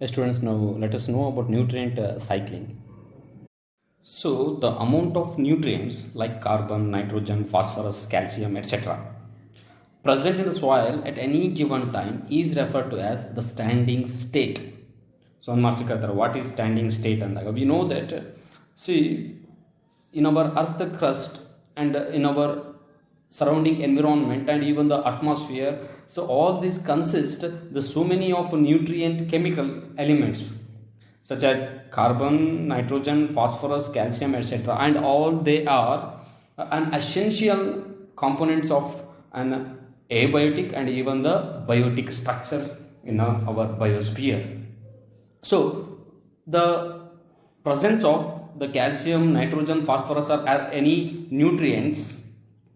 Students, now let us know about nutrient cycling. So the amount of nutrients like carbon, nitrogen, phosphorus, calcium, etc. present in the soil at any given time is referred to as the standing state. So what is standing state? And we know that, see, in our earth crust and in our surrounding environment and even the atmosphere, so all these consist the so many of nutrient chemical elements such as carbon, nitrogen, phosphorus, calcium, etc., and all they are an essential components of an abiotic and even the biotic structures in our biosphere. So the presence of the calcium, nitrogen, phosphorus or any nutrients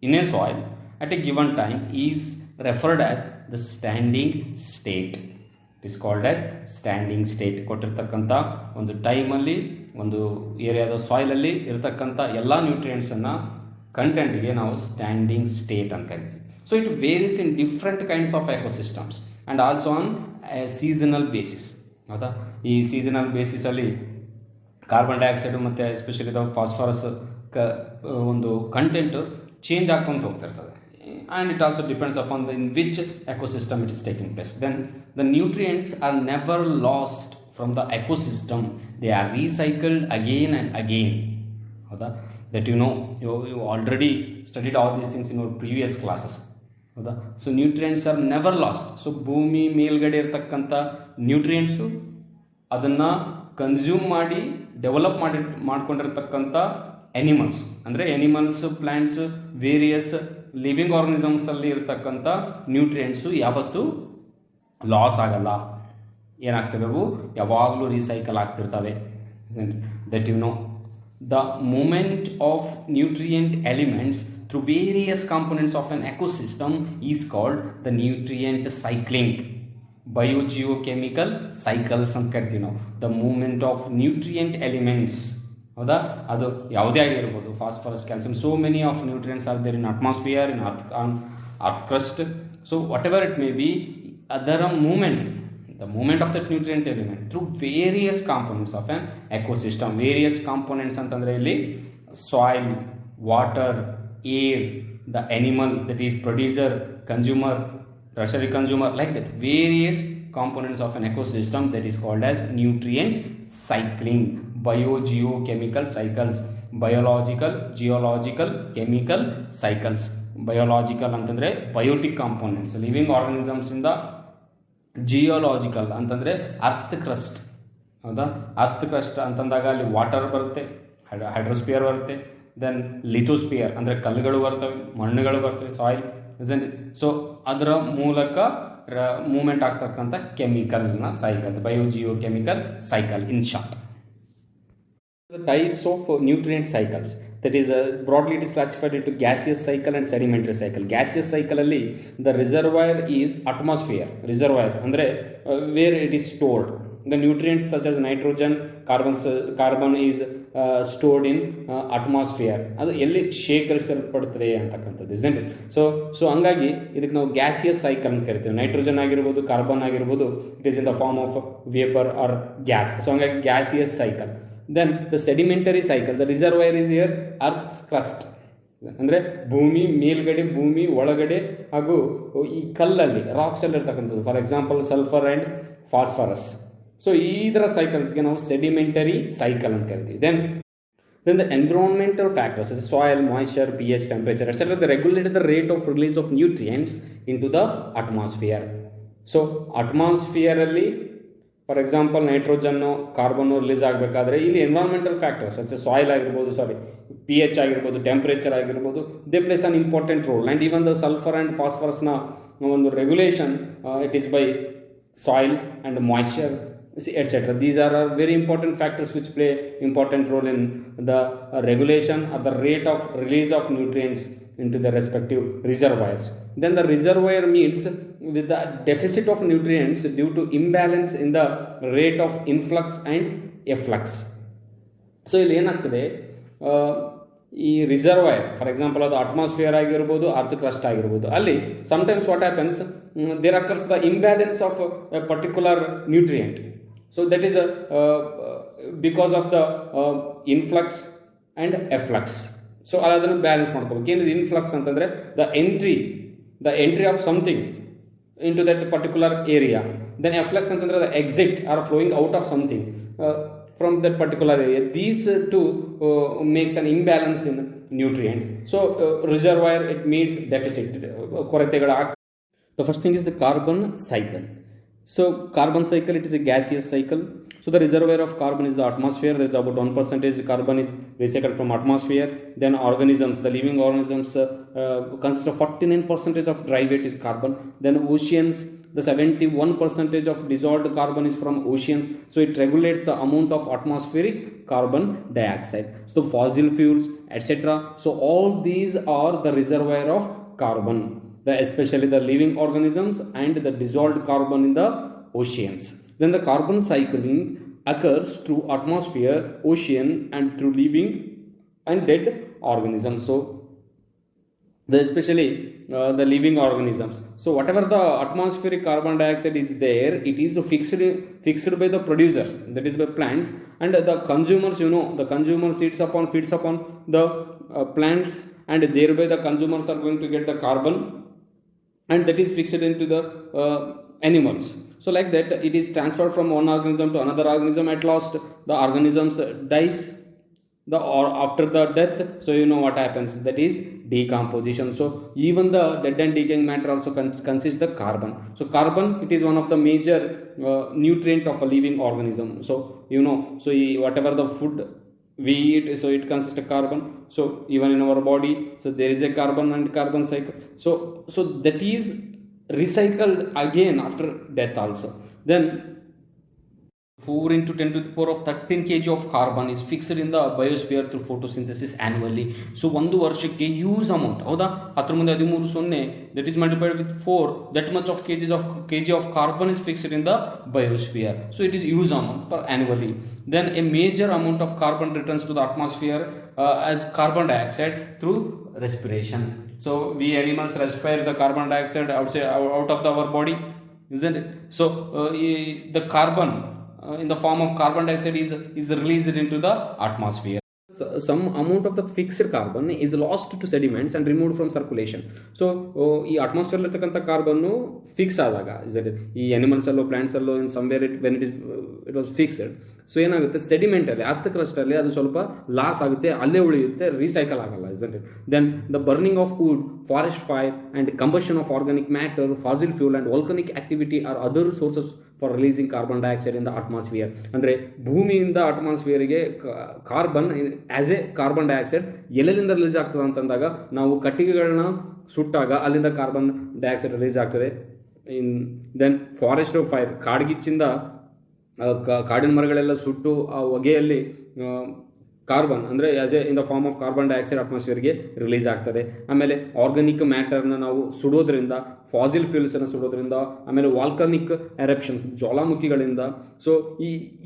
in a soil at a given time is referred as the standing state. It is called as standing state. ಕೊಟ್ಟಿರ್ತಕ್ಕಂಥ ಒಂದು ಟೈಮಲ್ಲಿ ಒಂದು ಏರಿಯಾದ ಸಾಯಿಲಲ್ಲಿ ಇರತಕ್ಕಂಥ ಎಲ್ಲ ನ್ಯೂಟ್ರಿಯೆಂಟ್ಸನ್ನು ಕಂಟೆಂಟ್ಗೆ ನಾವು standing state ಅಂತ ಕರಿತೀವಿ. So it varies in different kinds of ecosystems and also on seasonal basis. ಹೌದಾ, ಈ ಸೀಸನಲ್ ಬೇಸಿಸಲ್ಲಿ ಕಾರ್ಬನ್ ಡೈಆಕ್ಸೈಡ್ ಮತ್ತು ಎಸ್ಪೆಷಲಿ ಫಾಸ್ಫರಸ್ ಒಂದು ಕಂಟೆಂಟ್ ಚೇಂಜ್ ಆಗ್ಕೊಂತ ಹೋಗ್ತಿರ್ತದೆ. And it also depends upon in which ecosystem it is taking place. Then the nutrients are never lost from the ecosystem. They are recycled again and again. That you already studied all these things in your previous classes. So nutrients are never lost. So ಭೂಮಿ ಮೇಲ್ಗಡೆ ಇರತಕ್ಕಂಥ nutrients ಅದನ್ನು consume ಮಾಡಿ develop ಮಾಡ್ಕೊಂಡಿರ್ತಕ್ಕಂಥ animals, ಅಂದರೆ animals, plants, various living ಆರ್ಗನಿಸಮ್ಸಲ್ಲಿ ಇರ್ತಕ್ಕಂಥ nutrients ಯಾವತ್ತೂ ಲಾಸ್ ಆಗಲ್ಲ. ಏನಾಗ್ತವೆ, ಅವು ಯಾವಾಗಲೂ ರೀಸೈಕಲ್ ಆಗ್ತಿರ್ತವೆ. That the movement of nutrient elements through various components of an ecosystem is called the nutrient cycling. Biogeochemical cycles ಅಂತ ಕರಿತೀವಿ ನಾವು. The movement of nutrient elements, ಹೌದಾ, ಅದು ಯಾವುದೇ ಆಗಿರ್ಬೋದು, phosphorus, calcium, so many of nutrients are there in atmosphere, in earth crust. So what ever it may be, ಅದರ movement, the movement of that nutrient element through various components of an ecosystem. Various components ಅಂತಂದರೆ ಇಲ್ಲಿ soil, water, air, the animal that is producer, consumer, tertiary consumer, like that various components of an ecosystem, that is called as nutrient cycling. Biogeochemical cycles, biological, geological, chemical cycles. Biological ಅಂತಂದ್ರೆ biotic components, living organisms ಇಂದ. Geological ಅಂತಂದ್ರೆ earth crust. ಹೌದಾ, earth crust ಅಂತಂದಾಗ ಅಲ್ಲಿ water ಬರುತ್ತೆ, hydrosphere ಬರುತ್ತೆ. Then lithosphere ಅಂದರೆ ಕಲ್ಲುಗಳು ಬರ್ತವೆ, ಮಣ್ಣುಗಳು ಬರ್ತವೆ, ಸಾಯಿಲ್. ಸೊ ಅದರ ಮೂಲಕ ಮೂವ್ಮೆಂಟ್ ಆಗ್ತಕ್ಕಂಥ ಕೆಮಿಕಲ್ನ cycle, biogeochemical cycle in short. The types of nutrient cycles, that is broadly it is classified into gaseous cycle and sedimentary cycle. Gaseous cycle alli the reservoir is atmosphere. Reservoir andre where it is stored. The nutrients such as nitrogen, carbon is stored in atmosphere. ಅದು ಎಲ್ಲಿ ಶೇಖರಿಸಲ್ಪಡ್ತದೆ ಅಂತಕ್ಕಂಥದ್ದು, isn't it? So ಹಂಗಾಗಿ ಇದಕ್ಕೆ ನಾವು gaseous cycle ಅಂತ ಕರಿತೀವಿ. Nitrogen ಆಗಿರ್ಬೋದು, carbon ಆಗಿರ್ಬೋದು, it is in the form of vapour or gas. So ಹಂಗಾಗಿ gaseous cycle. Then the sedimentary cycle, the reservoir is here earth's crust, ಅಂದರೆ ಭೂಮಿ ಮೇಲ್ಗಡೆ, ಭೂಮಿ ಒಳಗಡೆ ಹಾಗೂ ಈ ಕಲ್ಲಲ್ಲಿ, ರಾಕ್ಸ್ ಅಲ್ಲಿ ಇರ್ತಕ್ಕಂಥದ್ದು. For example sulphur and phosphorus. So ಇದರ ಸೈಕಲ್ಸ್ಗೆ ನಾವು ಸೆಡಿಮೆಂಟರಿ ಸೈಕಲ್ ಅಂತ ಕರಿತೀವಿ. Then the environmental factors such as soil, moisture, pH, temperature, etc. they regulate the rate of release of nutrients into the atmosphere. So atmosphere ಅಲ್ಲಿ for example ನೈಟ್ರೋಜನ್ನು, ಕಾರ್ಬನ್ನು release ಆಗಬೇಕಾದ್ರೆ ಇಲ್ಲಿ ಎನ್ವೈರನ್ಮೆಂಟಲ್ ಫ್ಯಾಕ್ಟರ್ಸ್ ಸಚ್ ಸಾಯಿಲ್ ಆಗಿರ್ಬೋದು, P H ಆಗಿರ್ಬೋದು, temperature ಆಗಿರ್ಬೋದು, they plays an important role. And even the sulphur and ಫಾಸ್ಫರಸ್ನ ಒಂದು regulation, it is by soil and moisture, etc. These are very important factors which play important role in the regulation or the rate of release of nutrients into the respective reservoirs. Then the reservoir means with the deficit of nutrients due to imbalance in the rate of influx and efflux. So ಇಲ್ಲಿ ಏನಾಗ್ತದೆ, ಈ reservoir for example ಅದು atmosphere ಆಗಿರ್ಬೋದು, earth crust ಆಗಿರ್ಬೋದು, ಅಲ್ಲಿ sometimes what happens, there occurs the imbalance of a particular nutrient. So that is because of the influx and efflux. So ಅದನ್ನು balance ಮಾಡ್ಕೋಬೇಕು. ಏನಿದೆ ಇನ್ಫ್ಲಕ್ಸ್ ಅಂತಂದರೆ the entry of something into that particular area. Then efflux ಅಂತಂದ್ರೆ the exit or flowing out of something from that particular area. These two makes an imbalance in nutrients. So reservoir, it means deficit, ಕೊರತೆಗಳ. The first thing is the carbon cycle. So carbon cycle, it is a gaseous cycle. So the reservoir of carbon is the atmosphere. There is about 1% carbon is recycled from atmosphere. Then organisms, the living organisms consist of 49% of dry weight is carbon. Then oceans, the 71% of dissolved carbon is from oceans. So it regulates the amount of atmospheric carbon dioxide. So fossil fuels, etc. So all these are the reservoir of carbon, especially the living organisms and the dissolved carbon in the oceans. Then the carbon cycling occurs through atmosphere, ocean, and through living and dead organisms. So especially the living organisms. So whatever the atmospheric carbon dioxide is there, it is fixed by the producers, that is by plants, and the consumers, the consumer feeds upon the plants, and thereby the consumers are going to get the carbon, and that is fixed into the animals. So like that, it is transferred from one organism to another organism. At last, the organisms dies or after the death. So what happens, that is decomposition. So even the dead and decaying matter also consists the carbon. So carbon, it is one of the major nutrient of a living organism. So so whatever the food we eat, so it consists of carbon. So even in our body, so there is a carbon and carbon cycle. So that is recycled again after death also. Then 4 into 10 to the power of 13 kg of carbon is fixed in the biosphere through photosynthesis annually. So ಒಂದು ವರ್ಷಕ್ಕೆ use amount, ಹೌದಾ, 10 ಮುಂದೆ 13 ಸೊನ್ನೆ, that is multiplied with 4, that much of kg of carbon is fixed in the biosphere. So it is use amount per annually. Then a major amount of carbon returns to the atmosphere as carbon dioxide through respiration. So we animals respire the carbon dioxide out of our body, isn't it? So the carbon in the form of carbon dioxide is released into the atmosphere. So some amount of the fixed carbon is lost to sediments and removed from circulation. So ಈ atmosphere ಇರ್ತಕ್ಕಂಥ ಕಾರ್ಬನ್ನು fix ಆದಾಗ, ಈ animals ಅಲ್ಲೋ plants ಅಲ್ಲೋ in somewhere it was fixed. So ಏನಾಗುತ್ತೆ, ಸೆಡಿಮೆಂಟಲ್ಲಿ ಕ್ರಸ್ಟಲ್ಲಿ ಅದು ಸ್ವಲ್ಪ ಲಾಸ್ ಆಗುತ್ತೆ, ಅಲ್ಲೇ ಉಳಿಯುತ್ತೆ, ರೀಸೈಕಲ್ ಆಗಲ್ಲ, isn't it? Then the burning of wood, forest fire and combustion of organic matter, fossil fuel and volcanic activity are other sources for releasing carbon dioxide in the atmosphere. ಅಂದರೆ ಭೂಮಿಯಿಂದ ಅಟ್ಮಾಸ್ಫಿಯರ್ಗೆ carbon as a carbon dioxide ಎಲ್ಲೆಲ್ಲಿಂದ release ಆಗ್ತದೆ ಅಂತಂದಾಗ, ನಾವು ಕಟ್ಟಿಗೆಗಳನ್ನ ಸುಟ್ಟಾಗ ಅಲ್ಲಿಂದ ಕಾರ್ಬನ್ ಡೈಆಕ್ಸೈಡ್ ರಿಲೀಸ್ ಆಗ್ತದೆ. ದೆನ್ ಫಾರೆಸ್ಟ್ ಫೈರ್, ಕಾಡ್ಗಿಚ್ಚಿಂದ ಕಾಡಿನ ಮರಗಳೆಲ್ಲ ಸುಟ್ಟು ಆ ಹೊಗೆಯಲ್ಲಿ ಕಾರ್ಬನ್ ಅಂದರೆ as a in the form of carbon dioxide ಅಟ್ಮಾಸ್ಫಿಯರ್ಗೆ release ಆಗ್ತದೆ. ಆಮೇಲೆ ಆರ್ಗಾನಿಕ್ ಮ್ಯಾಟರ್ನ ನಾವು ಸುಡೋದ್ರಿಂದ, ಫಾಸಿಲ್ ಫ್ಯೂಲ್ಸನ್ನು ಸುಡೋದ್ರಿಂದ, ಆಮೇಲೆ ವಾಲ್ಕನಿಕ್ ಎರಪ್ಷನ್ಸ್, ಜ್ವಾಲಾಮುಖಿಗಳಿಂದ, ಸೊ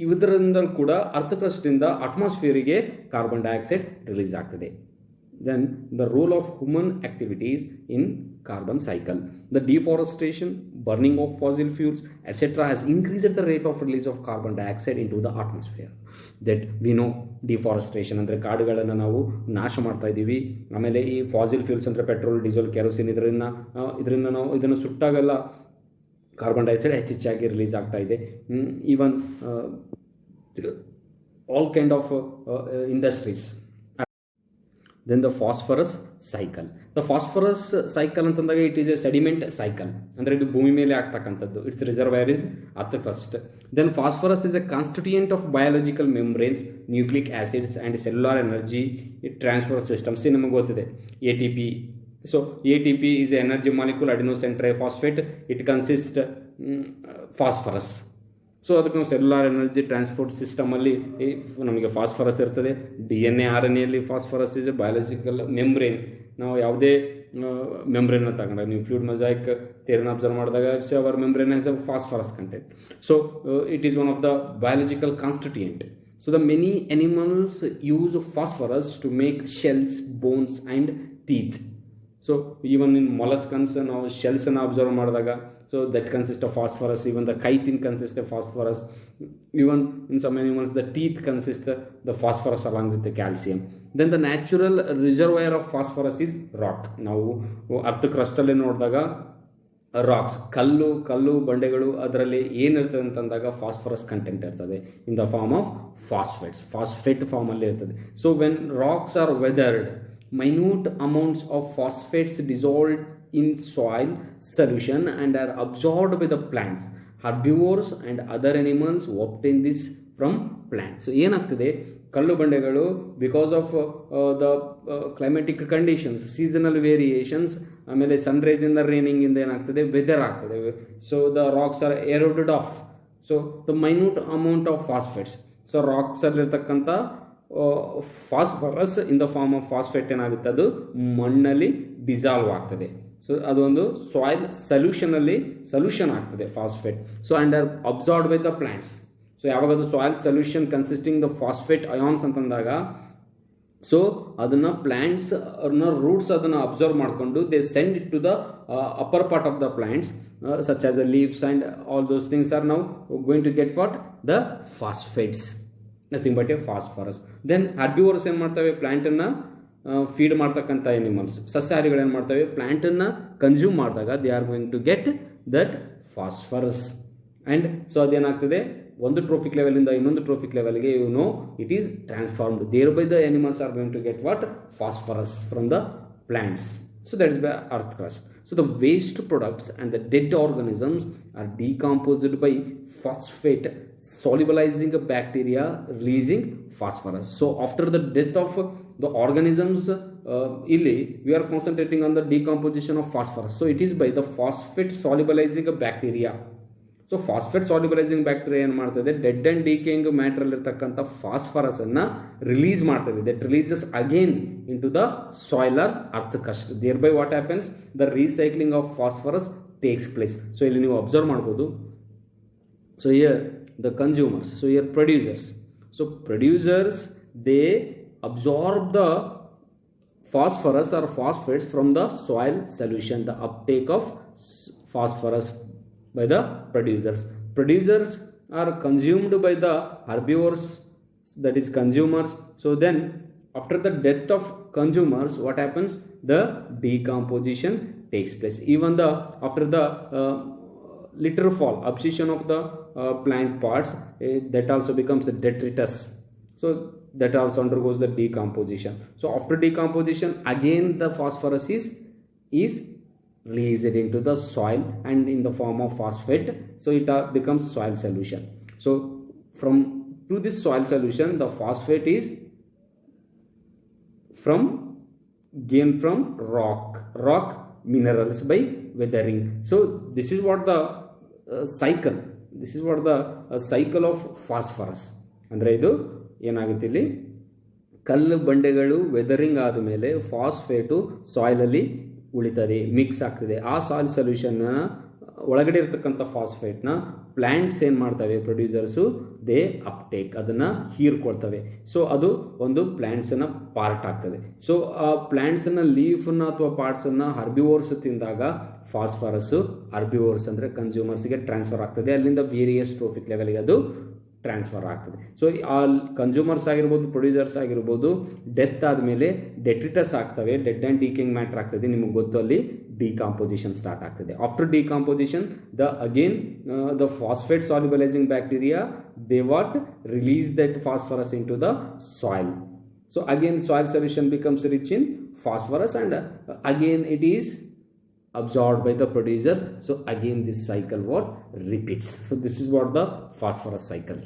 ಇದರಿಂದ ಕೂಡ ಅರ್ಥಕ್ರಸ್ಟಿಂದ ಅಟ್ಮಾಸ್ಫಿಯರಿಗೆ ಕಾರ್ಬನ್ ಡೈಆಕ್ಸೈಡ್ ರಿಲೀಸ್ ಆಗ್ತದೆ. Then the role of human activities in carbon cycle. The deforestation, burning of fossil fuels, etc. has increased the rate of release of carbon dioxide into the atmosphere. That we know, deforestation ಅಂದರೆ ಕಾಡುಗಳನ್ನು ನಾವು ನಾಶ ಮಾಡ್ತಾ ಇದ್ದೀವಿ. ಆಮೇಲೆ ಈ fossil fuels ಅಂದರೆ petrol, diesel, kerosene, ಇದರಿಂದ ನಾವು ಇದನ್ನು ಸುಟ್ಟಾಗೆಲ್ಲ ಕಾರ್ಬನ್ ಡೈಆಕ್ಸೈಡ್ ಹೆಚ್ಚೆಚ್ಚಾಗಿ ರಿಲೀಸ್ ಆಗ್ತಾ ಇದೆ. Even all kind of industries. Then the phosphorus cycle. The phosphorus cycle ಅಂತಂದಾಗ it is a sediment cycle, ಅಂದರೆ ಇದು ಭೂಮಿ ಮೇಲೆ ಆಗ್ತಕ್ಕಂಥದ್ದು. It's reservoir is earth crust. Then phosphorus is a constituent of biological membranes, nucleic acids and cellular energy transfer systems. ನಮಗೆ ಗೊತ್ತಿದೆ ATP. So ATP is an energy molecule, adenosine triphosphate. It consists phosphorus. So ಅದಕ್ಕೆ ನಾವು cellular energy transport ಸಿಸ್ಟಮಲ್ಲಿ ನಮಗೆ phosphorus ಇರ್ತದೆ. DNA RNAಯಲ್ಲಿ phosphorus is a biological membrane. ನಾವು ಯಾವುದೇ ಮೆಂಬ್ರೇನ್ನ ತಗೊಂಡಾಗ, ನೀವು ಫ್ಲೂಯಿಡ್ ಮೊಸಾಯಿಕ್ ಥಿಯರಿನ ಅಬ್ಸರ್ವ್ ಮಾಡಿದಾಗ our membrane has a phosphorus content. So it is one of the biological constituent. So the many animals use phosphorus to make shells, bones and teeth. So even in molluscans ನಾವು ಶೆಲ್ಸನ್ನು observe ಮಾಡಿದಾಗ, so that consists of phosphorus. Even the chitin consists of phosphorus. Even in some animals the teeth consist the phosphorus along with the calcium. Then the natural reservoir of phosphorus is rock. ನಾವು earth ಕ್ರಸ್ಟಲ್ಲಿ ನೋಡಿದಾಗ racks, ಕಲ್ಲು ಬಂಡೆಗಳು, ಅದರಲ್ಲಿ ಏನಿರ್ತದೆ ಅಂತಂದಾಗ phosphorus content ಇರ್ತದೆ in the form of phosphate ಫಾರ್ಮಲ್ಲಿ ಇರ್ತದೆ. So when rocks are weathered, minute amounts of phosphates dissolved in soil solution and are absorbed by the plants. Herbivores and other animals obtain this from plants. So ಏನಾಗ್ತದೆ, ಕಲ್ಲು ಬಂಡೆಗಳು because of the climatic conditions, seasonal variations, ಆಮೇಲೆ sunrise ಇಂದ raining ಇಂದ ಏನಾಗ್ತದೆ, weather ಆಗ್ತದೆ. So the rocks are eroded off, so the minute amount of phosphates. So rocks ಅಲ್ಲಿರ್ತಕ್ಕಂಥ phosphorus in the form of phosphate ಏನಾಗುತ್ತೆ, ಅದು ಮಣ್ಣಲ್ಲಿ ಡಿಸಾಲ್ವ್ ಆಗ್ತದೆ. ಸೊ ಅದೊಂದು ಸಾಯಿಲ್ ಸೊಲ್ಯೂಷನ್ ಆಗ್ತದೆ phosphate. So and are absorbed by the plants. So ಯಾವಾಗ ಅದು soil solution consisting the phosphate ions ಅಂತಂದಾಗ, ಸೊ ಅದನ್ನ ಪ್ಲಾಂಟ್ಸ್ ರೂಟ್ಸ್ ಅದನ್ನು ಅಬ್ಸರ್ವ್ ಮಾಡಿಕೊಂಡು they send it to the upper part of the plants such as the leaves and all those things are now going to get what, the phosphates, nothing but a phosphorus. Then herbivores ಏನು ಮಾಡ್ತವೆ, ಪ್ಲಾಂಟನ್ನು feed ಮಾಡ್ತಕ್ಕಂಥ animals, ಸಸ್ಯಾಹಾರಿಗಳು ಏನು ಮಾಡ್ತವೆ, ಪ್ಲಾಂಟನ್ನು consume ಮಾಡಿದಾಗ they are going to get that phosphorus. And so ಅದೇನಾಗ್ತದೆ, ಒಂದು ಟ್ರೋಫಿಕ್ ಲೆವೆಲಿಂದ ಇನ್ನೊಂದು ಟ್ರೋಫಿಕ್ ಲೆವೆಲ್ಗೆ it is transformed. There by the animals are going to get what, phosphorus from the plants. So that is by earth crust. So the waste products and the dead organisms are decomposed by phosphate solubilizing bacteria releasing phosphorus. So after the death of the organisms, we are concentrating on the decomposition of phosphorus. So it is by the phosphate solubilizing bacteria. So phosphate solubilising bacteria ಏನು ಮಾಡ್ತದೆ, dead and ಡೀಕೇಯಿಂಗ್ ಮ್ಯಾಟ್ರಲ್ಲಿ ಇರ್ತಕ್ಕಂಥ phosphorus ಅನ್ನು release ಮಾಡ್ತದೆ. That releases again into the soil or earth crust. Thereby what happens, the recycling of phosphorus takes place. So ಇಲ್ಲಿ ನೀವು observe ಮಾಡ್ಬೋದು. So here the consumers, so here producers. So producers they absorb the phosphorus or phosphates from the soil solution, the uptake of phosphorus by the producers. Producers are consumed by the herbivores, that is consumers. So then after the death of consumers, what happens, the decomposition takes place. Even the after the litter fall, abscission of the plant parts, that also becomes a detritus. So that also undergoes the decomposition. So after decomposition, again the phosphorus is released into the soil and in the form of phosphate. So it becomes soil solution. So to this soil solution, the phosphate is gained from rock minerals by weathering. So this is what the cycle of phosphorus. ಅಂದರೆ ಇದು ಏನಾಗುತ್ತೆ, ಇಲ್ಲಿ ಕಲ್ಲು ಬಂಡೆಗಳು weathering ಆದಮೇಲೆ phosphate ಸಾಯಿಲಲ್ಲಿ ಉಳಿತದೆ, mix ಆಗ್ತದೆ. ಆ ಸಾಯಿಲ್ ಸೊಲ್ಯೂಷನ್ನ ಒಳಗಡೆ ಇರ್ತಕ್ಕಂಥ ಫಾಸ್ಫೇಟ್ನ ಪ್ಲ್ಯಾಂಟ್ಸ್ ಏನು ಮಾಡ್ತವೆ, ಪ್ರೊಡ್ಯೂಸರ್ಸು ದೇ ಅಪ್ಟೇಕ್, ಅದನ್ನು ಹೀರ್ಕೊಳ್ತವೆ. ಸೊ ಅದು ಒಂದು ಪ್ಲ್ಯಾಂಟ್ಸನ್ನ ಪಾರ್ಟ್ ಆಗ್ತದೆ. ಸೊ ಆ ಪ್ಲ್ಯಾಂಟ್ಸನ್ನ ಲೀಫನ್ನು ಅಥವಾ ಪಾರ್ಟ್ಸನ್ನು ಹರ್ಬಿವೋರ್ಸ್ ತಿಂದಾಗ ಫಾಸ್ಫರಸ್ಸು ಹರ್ಬಿವೋರ್ಸ್ ಅಂದರೆ ಕನ್ಸ್ಯೂಮರ್ಸ್ಗೆ ಟ್ರಾನ್ಸ್ಫರ್ ಆಗ್ತದೆ. ಅಲ್ಲಿಂದ ವೇರಿಯಸ್ ಟ್ರೋಫಿಕ್ ಲೆವೆಲ್ಗೆ ಅದು ಟ್ರಾನ್ಸ್ಫರ್ ಆಗ್ತದೆ. ಸೊ ಆ ಕನ್ಸ್ಯೂಮರ್ಸ್ ಆಗಿರ್ಬೋದು, ಪ್ರೊಡ್ಯೂಸರ್ಸ್ ಆಗಿರ್ಬೋದು, ಡೆತ್ ಆದಮೇಲೆ ಡೆಟ್ರಿಟಸ್ ಆಗ್ತವೆ, ಡೆಡ್ ಆ್ಯಂಡ್ ಡೀಕಿಂಗ್ ಮ್ಯಾಟರ್ ಆಗ್ತದೆ. ನಿಮಗೆ ಗೊತ್ತು, ಅಲ್ಲಿ ಡಿಕಾಂಪೋಸಿಷನ್ ಸ್ಟಾರ್ಟ್ ಆಗ್ತದೆ. After decomposition the phosphate solubilising bacteria they release that phosphorus into the soil. So again soil solution becomes rich in phosphorus and again it is absorbed by the producers. So again this cycle repeats. So this is what the phosphorus cycle.